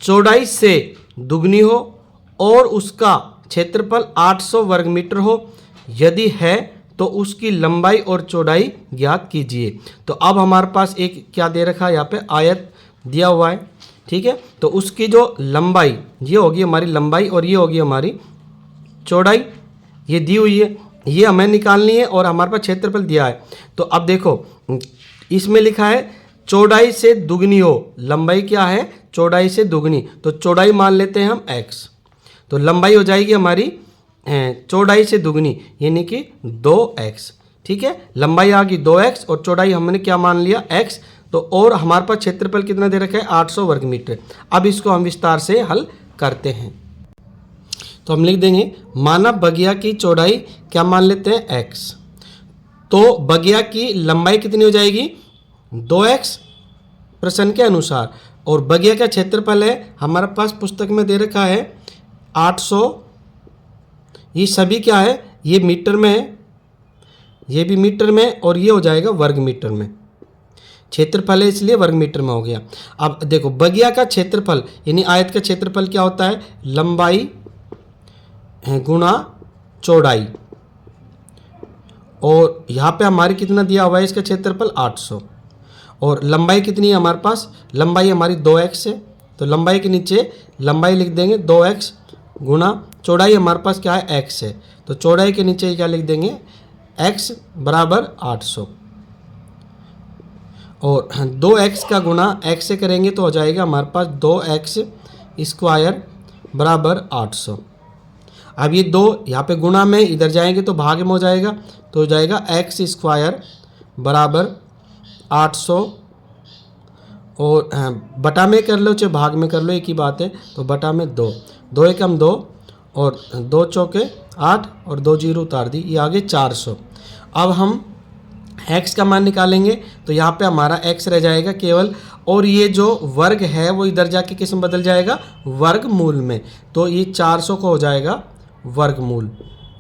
चौड़ाई से दुगनी हो और उसका क्षेत्रफल 800 वर्ग मीटर हो? यदि है तो उसकी लंबाई और चौड़ाई ज्ञात कीजिए। तो अब हमारे पास एक क्या दे रखा है, यहाँ पे आयत दिया हुआ है। ठीक है, तो उसकी जो लंबाई ये होगी हमारी लंबाई और ये होगी हमारी चौड़ाई, ये दी हुई है, ये हमें निकालनी है, और हमारे पास क्षेत्रफल दिया है। तो अब देखो इसमें लिखा है चौड़ाई से दुगनी हो, लंबाई क्या है चौड़ाई से दुगनी, तो चौड़ाई मान लेते हैं हम x, तो लंबाई हो जाएगी हमारी चौड़ाई से दुगनी यानी कि 2x। ठीक है, लंबाई आ गई 2x और चौड़ाई हमने क्या मान लिया x, तो और हमारे पास क्षेत्रफल कितना दे रखा है 800 वर्ग मीटर। अब इसको हम विस्तार से हल करते हैं, तो हम लिख देंगे माना बगिया की चौड़ाई क्या मान लेते हैं x, तो बगिया की लंबाई कितनी हो जाएगी 2x प्रश्न के अनुसार, और बगिया का क्षेत्रफल है हमारे पास पुस्तक में दे रखा है 800, ये सभी क्या है ये मीटर में है, ये भी मीटर में, और ये हो जाएगा वर्ग मीटर में, क्षेत्रफल है इसलिए वर्ग मीटर में हो गया। अब देखो बगिया का क्षेत्रफल यानी आयत का क्षेत्रफल क्या होता है लंबाई गुणा चौड़ाई, और यहाँ पे हमारी कितना दिया हुआ है इसका क्षेत्रफल 800, और लंबाई कितनी है हमारे पास, लंबाई हमारी 2x है, तो लंबाई के नीचे लंबाई लिख देंगे 2x गुना चौड़ाई हमारे पास क्या है x है, तो चौड़ाई के नीचे क्या लिख देंगे x बराबर 800 और 2x का गुना x से करेंगे तो हो जाएगा हमारे पास 2x स्क्वायर बराबर 800। अब ये दो यहाँ पे गुना में इधर जाएंगे तो भाग में हो जाएगा, तो हो जाएगा x स्क्वायर बराबर 800 और बटा में कर लो चाहे भाग में कर लो एक ही बात है, तो बटा में 2, 2 एकम 2 और 2 चौके 8 और 2 जीरो उतार दी, ये आगे 400। अब हम x का मान निकालेंगे तो यहाँ पे हमारा x रह जाएगा केवल, और ये जो वर्ग है वो इधर जाके किस में बदल जाएगा वर्गमूल में, तो ये 400 को हो जाएगा वर्गमूल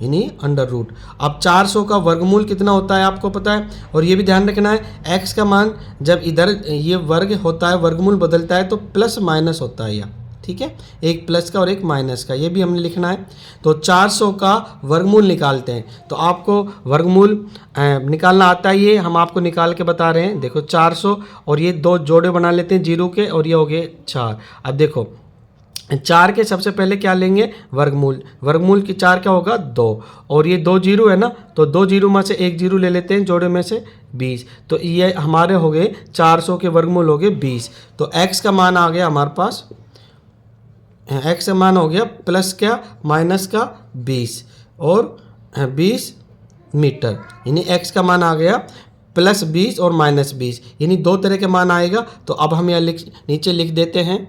यानी अंडर रूट। अब 400 का वर्गमूल कितना होता है आपको पता है, और ये भी ध्यान रखना है x का मान जब इधर ये वर्ग होता है वर्गमूल बदलता है तो प्लस माइनस होता है, या ठीक है, एक प्लस का और एक माइनस का, ये भी हमने लिखना है। तो 400 का वर्गमूल निकालते हैं, तो आपको वर्गमूल निकालना आता है, ये हम आपको निकाल के बता रहे हैं। देखो 400 और ये दो जोड़े बना लेते हैं जीरो के, और ये हो गए 4। अब देखो 4 के सबसे पहले क्या लेंगे वर्गमूल, वर्गमूल की 4 क्या होगा 2, और ये 2 जीरो है ना, तो 2 जीरो में से 1 जीरो ले लेते हैं जोड़े में से 20, तो ये हमारे हो गए 400 के वर्गमूल हो गए 20। तो x का मान आ गया हमारे पास, x का मान हो गया प्लस क्या माइनस का 20 और 20 मीटर, यानी x का मान आ गया प्लस 20 और माइनस 20, यानी दो तरह के मान आएगा। तो अब हम यहाँ नीचे लिख देते हैं,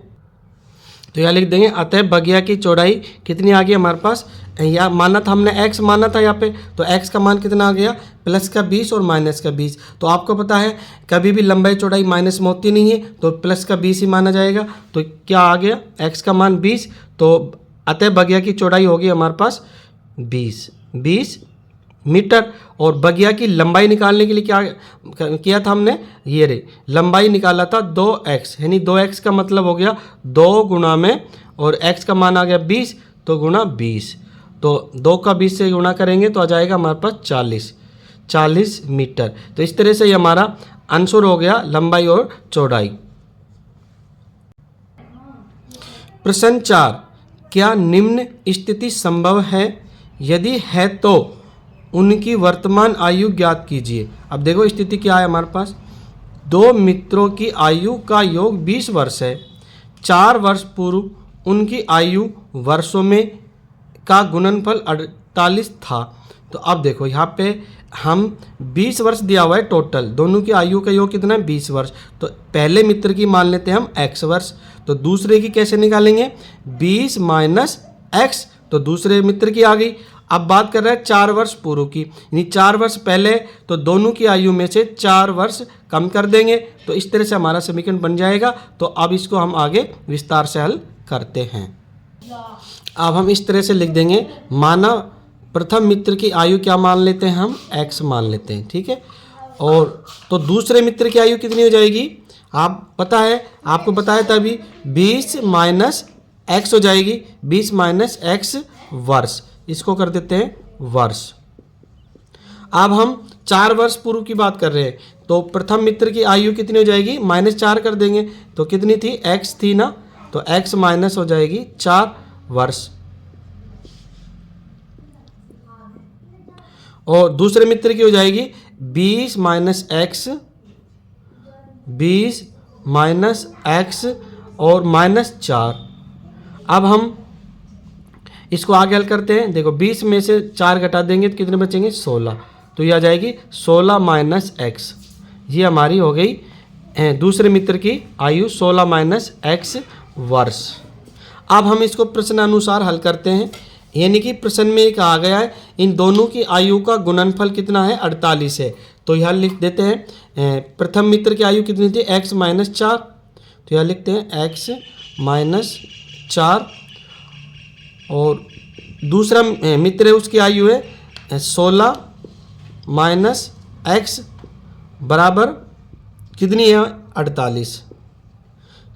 तो यहाँ लिख देंगे अतः बगिया की चौड़ाई कितनी आ गई हमारे पास, यहाँ माना था हमने x माना था यहाँ पे, तो x का मान कितना आ गया प्लस का 20 और माइनस का 20। तो आपको पता है कभी भी लंबाई चौड़ाई माइनस में होती नहीं है, तो प्लस का 20 ही माना जाएगा। तो क्या आ गया x का मान 20, तो अतः बगिया की चौड़ाई होगी हमारे पास 20 मीटर। और बगिया की लंबाई निकालने के लिए क्या किया था हमने, ये रे लंबाई निकाला था 2x, यानी 2x का मतलब हो गया 2 गुना में, और x का मान आ गया 20 तो गुना 20, तो 2 का 20 से गुना करेंगे तो आ जाएगा हमारे पास 40 मीटर। तो इस तरह से ये हमारा आंसर हो गया लंबाई और चौड़ाई। प्रश्न 4, क्या निम्न स्थिति संभव है, यदि है तो उनकी वर्तमान आयु ज्ञात कीजिए। अब देखो स्थिति क्या है हमारे पास, दो मित्रों की आयु का योग 20 वर्ष है, 4 वर्ष पूर्व उनकी आयु वर्षों में का गुणनफल 48 था। तो अब देखो यहाँ पे हम 20 वर्ष दिया हुआ है टोटल, दोनों की आयु का योग कितना है 20 वर्ष, तो पहले मित्र की मान लेते हैं हम x वर्ष, तो दूसरे की कैसे निकालेंगे 20 माइनस x, तो दूसरे मित्र की आ गई। अब बात कर रहे हैं 4 वर्ष पूर्व की, यानी 4 वर्ष पहले, तो दोनों की आयु में से 4 वर्ष कम कर देंगे, तो इस तरह से हमारा समीकरण बन जाएगा। तो अब इसको हम आगे विस्तार से हल करते हैं। अब हम इस तरह से लिख देंगे, माना प्रथम मित्र की आयु क्या मान लेते हैं हम x मान लेते हैं, ठीक है, और तो दूसरे मित्र की आयु कितनी हो जाएगी आप पता है, आपको पता है तभी 20 माइनस x हो जाएगी, 20 माइनस x वर्ष, इसको कर देते हैं वर्ष। अब हम 4 वर्ष पूर्व की बात कर रहे हैं, तो प्रथम मित्र की आयु कितनी हो जाएगी -4 कर देंगे, तो कितनी थी x थी ना, तो x माइनस हो जाएगी 4 वर्ष। और दूसरे मित्र की हो जाएगी 20 माइनस x और -4। अब हम इसको आगे हल करते हैं, देखो 20 में से 4 घटा देंगे तो कितने बचेंगे 16, तो ये आ जाएगी 16 माइनस x, ये हमारी हो गई दूसरे मित्र की आयु 16 माइनस x वर्ष। अब हम इसको प्रश्न अनुसार हल करते हैं, यानी कि प्रश्न में एक आ गया है इन दोनों की आयु का गुणनफल कितना है 48 है, तो यह लिख देते हैं प्रथम मित्र की आयु कितनी थी x माइनस 4, तो यह लिखते हैं x माइनस 4, और दूसरा मित्र है उसकी आयु है 16 माइनस x बराबर कितनी है 48,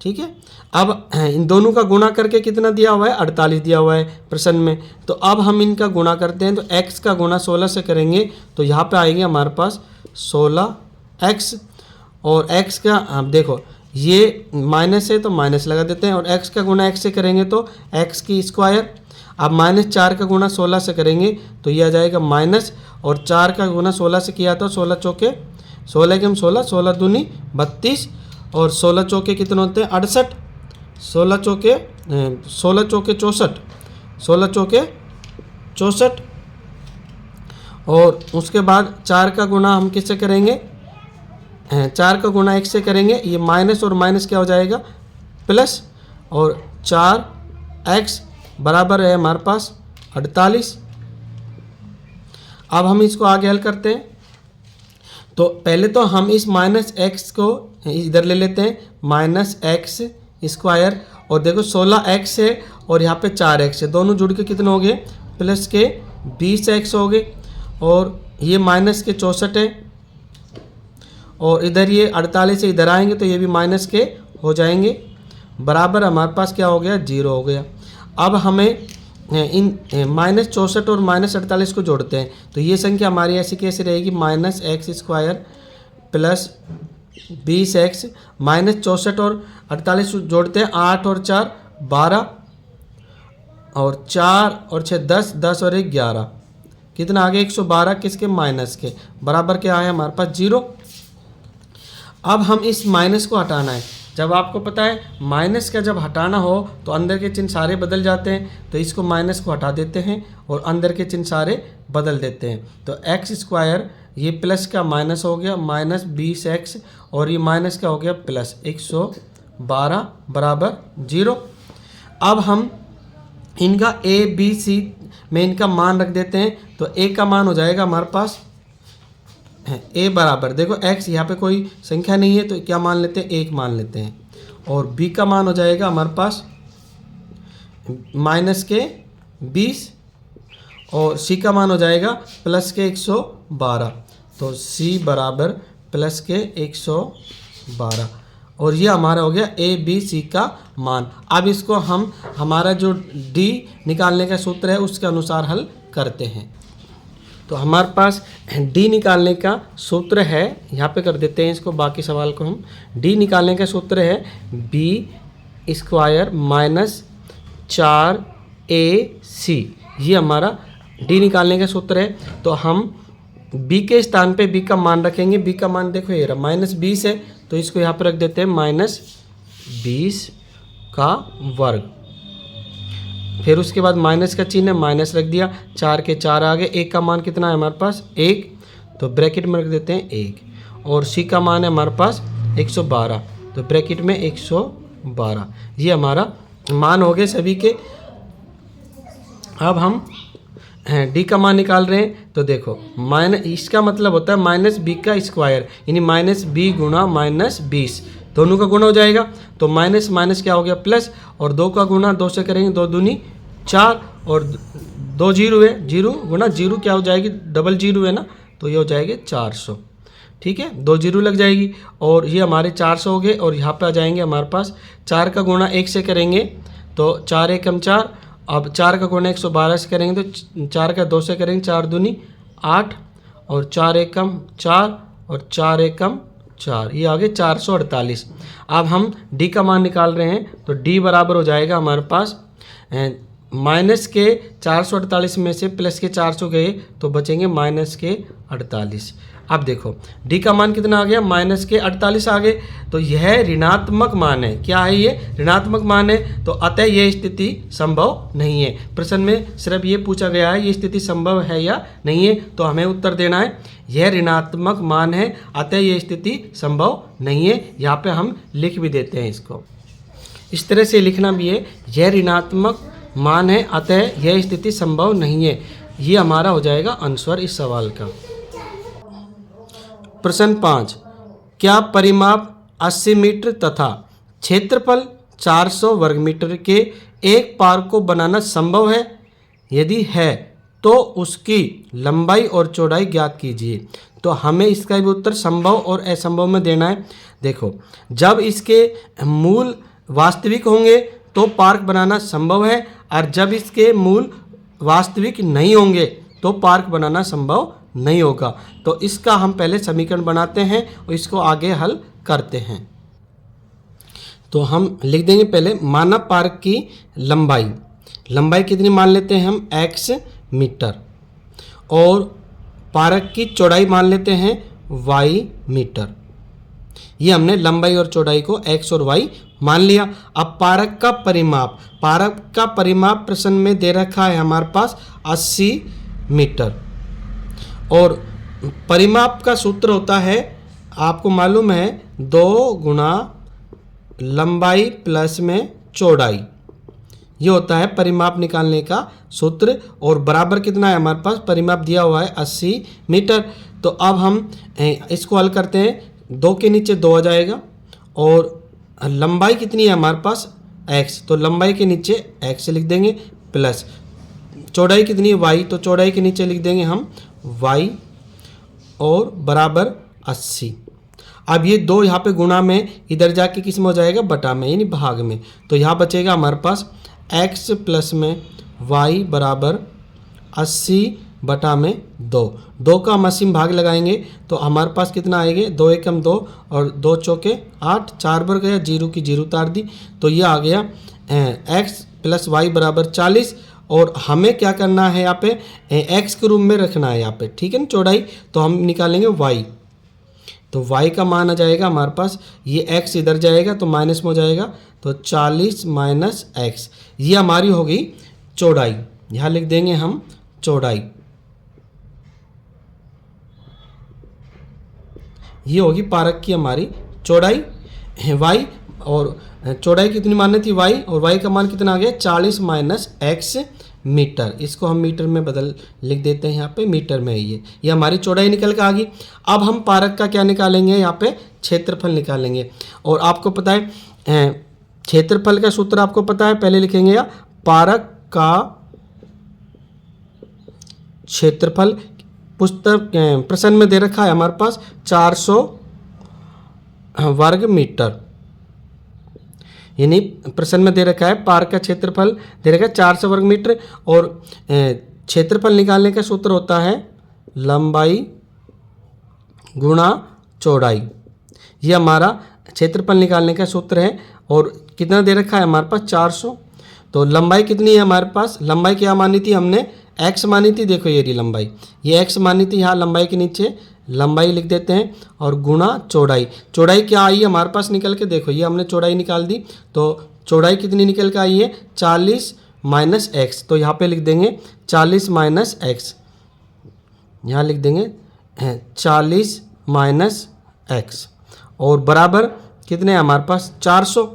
ठीक है। अब इन दोनों का गुणा करके कितना दिया हुआ है 48 दिया हुआ है प्रश्न में, तो अब हम इनका गुणा करते हैं, तो x का गुणा 16 से करेंगे तो यहाँ पे आएंगे हमारे पास 16x, और x का अब देखो ये माइनस है तो माइनस लगा देते हैं, और x का गुणा x से करेंगे तो x की स्क्वायर। अब -4 का गुणा 16 से करेंगे तो ये आ जाएगा माइनस, और 4 का गुणा 16 से किया तो 16 चौके 16 के 16, 16 दूनी 32, और 16 चौके कितने होते हैं 68, 16 चौके 64, 16 चौके 64। और उसके बाद 4 का गुणा हम किससे करेंगे, 4 का गुणा 1 से करेंगे, ये माइनस और माइनस क्या हो जाएगा प्लस, और 4x बराबर है हमारे पास 48। अब हम इसको आगे हल करते हैं। तो पहले तो हम इस -x को इधर ले लेते हैं, -x², और देखो 16x है और यहाँ पे 4x है, दोनों जुड़ के कितने हो गए प्लस के 20x हो गए, और ये माइनस के 64 है, और इधर ये 48 से इधर आएंगे तो ये भी माइनस के हो जाएंगे, बराबर हमारे पास क्या हो गया 0 हो गया। अब हमें इन -64 और -48 को जोड़ते हैं, तो ये संख्या हमारी ऐसी कैसे रहेगी, -x² प्लस 20x, -64 और 48 जोड़ते हैं, 8 और 4 12, और 4 और 6 10, 10 और 1 11, कितना आगे 112 किसके माइनस के, बराबर क्या है हमारे पास 0। अब हम इस माइनस को हटाना है। जब आपको पता है माइनस का जब हटाना हो तो अंदर के चिन्ह सारे बदल जाते हैं, तो इसको माइनस को हटा देते हैं और अंदर के चिन्ह सारे बदल देते हैं। तो x² ये प्लस का माइनस हो गया -20x, और ये माइनस का हो गया प्लस 112 बराबर 0। अब हम इनका a b c में इनका मान रख देते हैं, तो a का मान हो जाएगा हमारे पास a बराबर, देखो x यहाँ पे कोई संख्या नहीं है तो क्या मान लेते हैं 1 मान लेते हैं, और b का मान हो जाएगा हमारे पास माइनस के 20, और c का मान हो जाएगा प्लस के 112, तो c बराबर प्लस के 112, और ये हमारा हो गया a b c का मान। अब इसको हम हमारा जो d निकालने का सूत्र है उसके अनुसार हल करते हैं। तो हमारे पास d निकालने का सूत्र है, यहाँ पे कर देते हैं इसको, बाकी सवाल को हम d निकालने का सूत्र है b² - 4ac, ये हमारा d निकालने का सूत्र है। तो हम b के स्थान पे b का मान रखेंगे, b का मान देखो ये रहा -20 है, तो इसको यहाँ पे रख देते हैं -20 का वर्ग, फिर उसके बाद माइनस का चिन्ह माइनस रख दिया, 4 के 4 आ गए, 1 का मान कितना है हमारे पास 1, तो ब्रैकेट में रख देते हैं 1, और c का मान है हमारे पास 112, तो ब्रैकेट में 112, ये हमारा मान हो गए सभी के। अब हम d का मान निकाल रहे हैं, तो देखो इसका मतलब होता है -b², यानी -b गुणा -20, दोनों का गुणा हो जाएगा, तो माइनस माइनस क्या हो गया प्लस, और 2 का गुणा 2 से करेंगे 2 दूनी 4, और 2 जीरो है, 0 गुणा 0 क्या हो जाएगी डबल 0 है ना, तो ये हो जाएगी 400, ठीक है 2 जीरो लग जाएगी, और ये हमारे 400 हो गए, और यहाँ पे आ जाएंगे हमारे पास 4 का गुणा 1 से करेंगे तो 4 × 4, अब 4 का गुणा 112 से करेंगे तो 4 का 2 से करेंगे 4 दूनी 8, और 4 × 4 और 4 × 4, ये आगे 448। अब हम d का मान निकाल रहे हैं, तो d बराबर हो जाएगा हमारे पास माइनस के 448 में से प्लस के 400 गए तो बचेंगे माइनस के 48। अब देखो d का मान कितना आ गया माइनस के 48 आ गए, तो यह ऋणात्मक मान है। क्या है ये ऋणात्मक मान है, तो अतः यह स्थिति संभव नहीं है। प्रश्न में सिर्फ ये पूछा गया है ये स्थिति संभव है या नहीं है, तो हमें उत्तर देना है यह ऋणात्मक मान है अतः यह स्थिति संभव नहीं है। यहाँ पे हम लिख भी देते हैं इसको, इस तरह से लिखना भी है, यह ऋणात्मक मान है अतः यह स्थिति संभव नहीं है। ये हमारा हो जाएगा आंसर इस सवाल का। प्रश्न 5, क्या परिमाप 80 मीटर तथा क्षेत्रफल 400 वर्ग मीटर के एक पार्क को बनाना संभव है? यदि है तो उसकी लंबाई और चौड़ाई ज्ञात कीजिए। तो हमें इसका भी उत्तर संभव और असंभव में देना है। देखो जब इसके मूल वास्तविक होंगे तो पार्क बनाना संभव है, और जब इसके मूल वास्तविक नहीं होंगे तो पार्क बनाना संभव नहीं होगा। तो इसका हम पहले समीकरण बनाते हैं और इसको आगे हल करते हैं। तो हम लिख देंगे पहले मानव पार्क की लंबाई। लंबाई कितनी मान लेते हैं हम x मीटर, और पारक की चौड़ाई मान लेते हैं y मीटर। ये हमने लंबाई और चौड़ाई को x और y मान लिया। अब पारक का परिमाप प्रश्न में दे रखा है हमारे पास 80 मीटर, और परिमाप का सूत्र होता है, आपको मालूम है, 2 गुना लंबाई प्लस में चौड़ाई। ये होता है परिमाप निकालने का सूत्र, और बराबर कितना है हमारे पास, परिमाप दिया हुआ है 80 मीटर। तो अब हम इसको हल करते हैं, 2 के नीचे 2 आ जाएगा, और लंबाई कितनी है हमारे पास x, तो लंबाई के नीचे x लिख देंगे, प्लस चौड़ाई कितनी है y, तो चौड़ाई के नीचे लिख देंगे हम y, और बराबर 80। अब ये 2 यहाँ पे गुणा में इधर जाके किस में हो जाएगा, बटा में, यानी भाग में। तो यहाँ बचेगा हमारे पास x प्लस में y बराबर 80 बटा में 2। 2 का हम 80 में भाग लगाएंगे तो हमारे पास कितना आएगा, 2 एकम 2 और 2 चौके 8, 4 बार गया, 0 की 0 उतार दी, तो ये आ गया x प्लस वाई बराबर 40। और हमें क्या करना है, यहाँ पे x के रूप में रखना है यहाँ पे, ठीक है ना, चौड़ाई। तो हम निकालेंगे y, तो y का मान आ जाएगा हमारे पास, ये x इधर जाएगा तो माइनस में हो जाएगा, तो 40 माइनस x, ये हमारी होगी चौड़ाई। यहाँ लिख देंगे हम चौड़ाई, ये होगी पारक की हमारी चौड़ाई y, और चौड़ाई कितनी माननी थी y, और y का मान कितना आ गया, 40 माइनस x मीटर। इसको हम मीटर में बदल लिख देते हैं, यहाँ पे मीटर में है ये हमारी चौड़ाई निकल के आ गई। अब हम पारक का क्या निकालेंगे, यहाँ पे क्षेत्रफल निकालेंगे। और आपको पता है क्षेत्रफल का सूत्र आपको पता है, पहले लिखेंगे या पारक का क्षेत्रफल, पुस्तक प्रश्न में दे रखा है हमारे पास 400 वर्ग मीटर, यानी प्रश्न में दे रखा है पार्क का क्षेत्रफल दे रखा है 400 वर्ग मीटर, और क्षेत्रफल निकालने का सूत्र होता है लंबाई गुणा चौड़ाई। ये हमारा क्षेत्रफल निकालने का सूत्र है। और कितना दे रखा है हमारे पास, 400। तो लंबाई कितनी है हमारे पास, लंबाई क्या मानी थी हमने, x मानी थी, देखो ये रही लंबाई, ये x मानी थी, यहाँ लंबाई के नीचे लंबाई लिख देते हैं, और गुणा चौड़ाई। चौड़ाई क्या आई हमारे पास निकल के, देखो ये हमने चौड़ाई निकाल दी, तो चौड़ाई कितनी निकल के आई है, 40 माइनस एक्स। तो यहाँ पे लिख देंगे 40 माइनस एक्स, यहाँ लिख देंगे 40 माइनस एक्स, और बराबर कितने हमारे पास 400।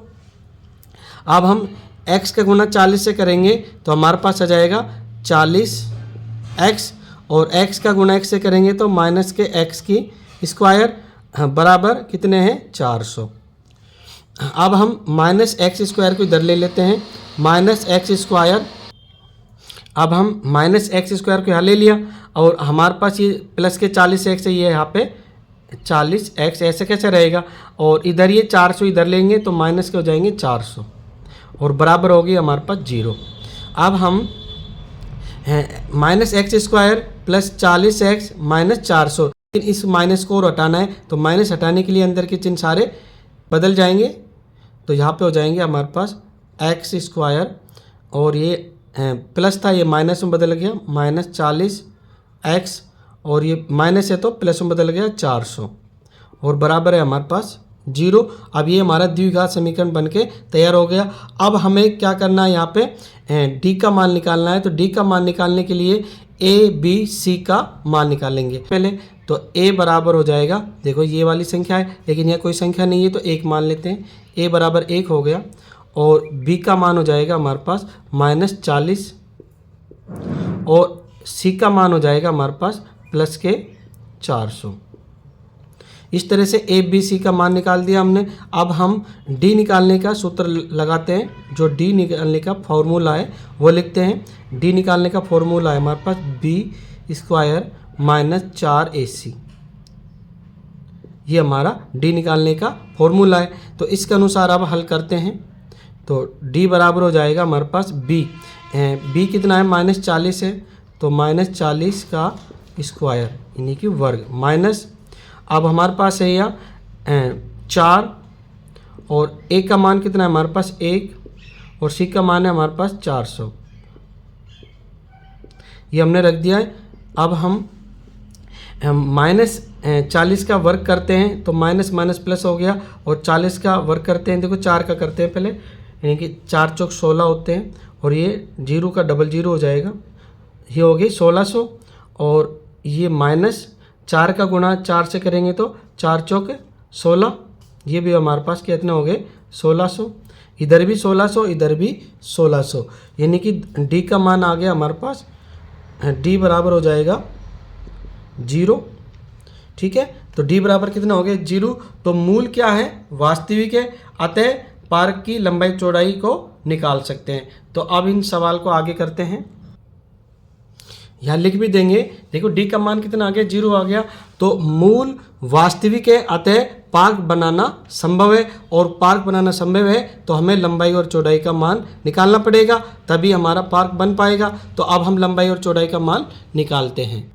अब हम x का गुना 40 से करेंगे तो हमारे पास आ जाएगा 40x, और x का गुना x से करेंगे तो माइनस के x की स्क्वायर बराबर कितने हैं 400। अब हम माइनस एक्स स्क्वायर को इधर ले लेते हैं, माइनस एक्स स्क्वायर। अब हम माइनस एक्स स्क्वायर को यहाँ ले लिया, और हमारे पास ये प्लस के 40x है, ये यहाँ पे 40x, ऐसे कैसे रहेगा, और इधर ये 400 इधर लेंगे तो माइनस के हो जाएंगे 400, और बराबर होगी हमारे पास 0। अब हम minus x square plus 40x minus 400, इस माइनस को और हटाना है, तो माइनस हटाने के लिए अंदर के चिन्ह सारे बदल जाएंगे, तो यहाँ पे हो जाएंगे हमारे पास एक्स स्क्वायर, और ये प्लस था ये माइनस में बदल गया माइनस 40x, और ये माइनस है तो प्लस में बदल गया 400, और बराबर है हमारे पास 0। अब ये हमारा द्विघात समीकरण बनके तैयार हो गया। अब हमें क्या करना है, यहाँ पे d का मान निकालना है। तो d का मान निकालने के लिए a b c का मान निकालेंगे पहले। तो a बराबर हो जाएगा, देखो ये वाली संख्या है लेकिन यह कोई संख्या नहीं है तो 1 मान लेते हैं, a बराबर 1 हो गया, और b का मान हो जाएगा हमारे पास माइनस 40, और c का मान हो जाएगा हमारे पास प्लस के 400। इस तरह से a b c का मान निकाल दिया हमने। अब हम d निकालने का सूत्र लगाते हैं, जो d निकालने का फॉर्मूला है वो लिखते हैं। d निकालने का फॉर्मूला है हमारे पास b स्क्वायर माइनस 4ac, ये हमारा d निकालने का फॉर्मूला है। तो इसके अनुसार अब हल करते हैं, तो d बराबर हो जाएगा हमारे पास b कितना है माइनस 40 है, तो माइनस 40 का स्क्वायर यानी कि वर्ग, माइनस अब हमारे पास है या 4, और a का मान कितना है हमारे पास 1, और c का मान है हमारे पास 400, ये हमने रख दिया है। अब हम माइनस 40 का वर्क करते हैं तो माइनस माइनस प्लस हो गया, और 40 का वर्क करते हैं, देखो 4 का करते हैं पहले, यानी कि 4 चौक 16 होते हैं, और ये 0 का डबल 0 हो जाएगा, ये हो गई 1600। और ये माइनस 4 का गुणा 4 से करेंगे तो 4 चौक 16, ये भी हमारे पास कितने हो गए 1600। इधर भी 1600, इधर भी 1600, यानी कि डी का मान आ गया हमारे पास, डी बराबर हो जाएगा 0। ठीक है, तो डी बराबर कितना हो गया 0। तो मूल क्या है, वास्तविक है, अतः पार्क की लंबाई चौड़ाई को निकाल सकते हैं। तो अब इन सवाल को आगे करते हैं, यहाँ लिख भी देंगे। देखो डी का मान कितना आ गया 0 आ गया, तो मूल वास्तविक है, अतः पार्क बनाना संभव है, और पार्क बनाना संभव है तो हमें लंबाई और चौड़ाई का मान निकालना पड़ेगा, तभी हमारा पार्क बन पाएगा। तो अब हम लंबाई और चौड़ाई का मान निकालते हैं।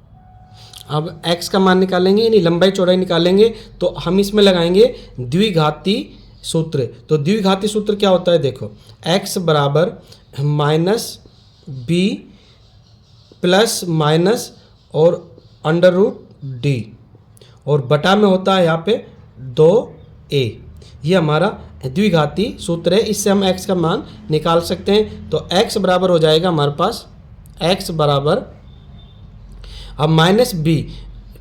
अब x का मान निकालेंगे, यानी लंबाई चौड़ाई निकालेंगे, तो हम इसमें लगाएंगे द्विघाती सूत्र। तो द्विघाती सूत्र क्या होता है, देखो x बराबर माइनस बी प्लस माइनस और अंडर रूट डी, और बटा में होता है यहाँ पे 2a। ये हमारा द्विघाती सूत्र है, इससे हम x का मान निकाल सकते हैं। तो x बराबर हो जाएगा हमारे पास, x बराबर, अब माइनस बी,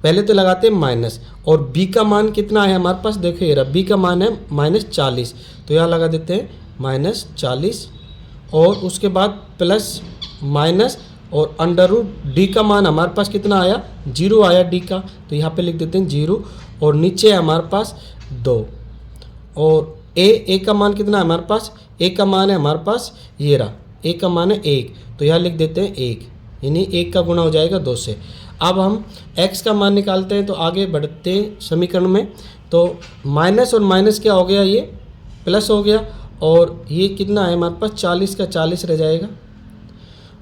पहले तो लगाते हैं माइनस, और b का मान कितना है हमारे पास, देखो ये रहा, b का मान है माइनस 40, तो यहाँ लगा देते हैं माइनस 40, और उसके बाद प्लस माइनस, और अंडर रूट डी का मान हमारे पास कितना आया 0 आया डी का, तो यहाँ पे लिख देते हैं 0, और नीचे हमारे पास 2, और ए का मान कितना है हमारे पास, ए का मान है हमारे पास ये रहा, ए का मान है 1, तो यहाँ लिख देते हैं 1, यानी 1 का गुणा हो जाएगा 2 से। अब हम x का मान निकालते हैं, तो आगे बढ़ते हैं समीकरण में। तो माइनस और माइनस क्या हो गया, ये प्लस हो गया, और ये कितना है हमारे पास 40 का 40 रह जाएगा।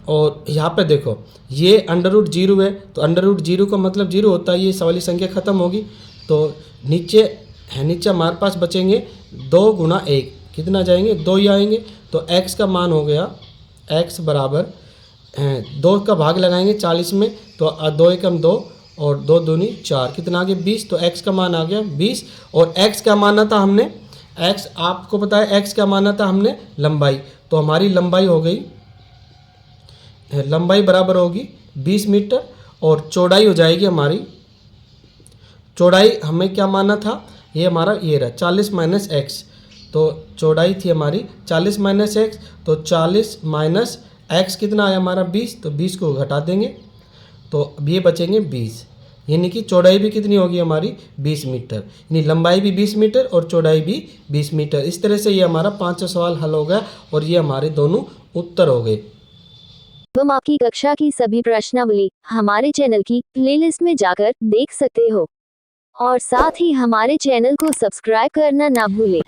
और यहाँ पे देखो ये अंडर रूट 0 है, तो अंडर रूट 0 का मतलब 0 होता है, ये सवाली संख्या ख़त्म होगी। तो नीचे हमारे पास बचेंगे 2 गुणा 1, कितना जाएंगे 2 ही आएंगे। तो x का मान हो गया, x बराबर 2 का भाग लगाएंगे 40 में, तो 2 एकम 2 और 2 दूनी 4, कितना आ गया 20। तो x का मान आ गया 20, और x क्या माना था हमने, x आपको पता है x क्या माना था हमने, लंबाई। तो हमारी लंबाई हो गई, लंबाई बराबर होगी 20 मीटर, और चौड़ाई हो जाएगी हमारी, चौड़ाई हमें क्या माना था, ये हमारा ये रहा 40 माइनस एक्स, तो चौड़ाई थी हमारी 40 माइनस एक्स, तो 40 माइनस एक्स कितना आया हमारा 20, तो 20 को घटा देंगे, तो अब ये बचेंगे 20, यानी कि चौड़ाई भी कितनी होगी हमारी 20 मीटर, यानी लंबाई भी 20 मीटर और चौड़ाई भी 20 मीटर। इस तरह से ये हमारा 5 सवाल हल हो गया, और ये हमारे दोनों उत्तर हो गए। तुम आपकी कक्षा की सभी प्रश्नावली हमारे चैनल की प्लेलिस्ट में जाकर देख सकते हो, और साथ ही हमारे चैनल को सब्सक्राइब करना ना भूलें।